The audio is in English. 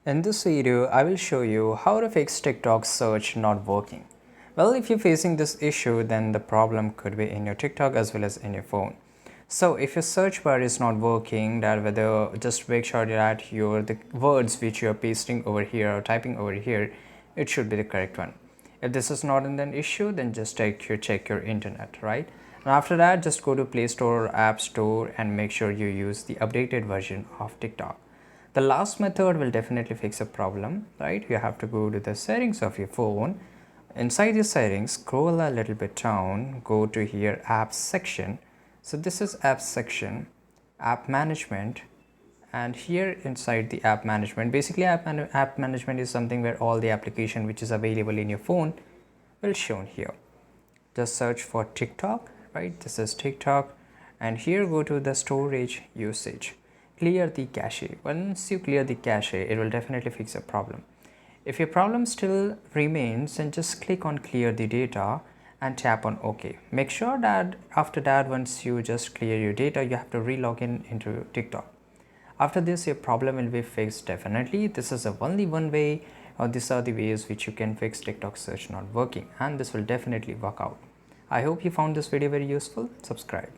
In this video, I will show you how to fix TikTok search not working. Well, if you're facing this issue, then the problem could be in your TikTok as well as in your phone. So if your search bar is not working, that whether just make sure that the words which you are pasting over here or typing over here, it should be the correct one. If this is not an issue, then just check your internet, right? And after that, just go to Play Store or App Store and make sure you use the updated version of TikTok. The last method will definitely fix a problem, right? You have to go to the settings of your phone. Inside the settings, scroll a little bit down, go to here apps section. So this is apps section, app management, and here inside the app management, basically app management is something where all the application which is available in your phone will shown here. Just search for TikTok, right? This is TikTok, and here go to the storage usage. Clear the cache. Once you clear the cache, it will definitely fix a problem. If your problem still remains, then just click on clear the data and tap on OK. Make sure that after that, once you just clear your data, you have to re-log in into TikTok. After this, your problem will be fixed definitely. This is only one way, or these are the ways which you can fix TikTok search not working, and this will definitely work out. I hope you found this video very useful. Subscribe.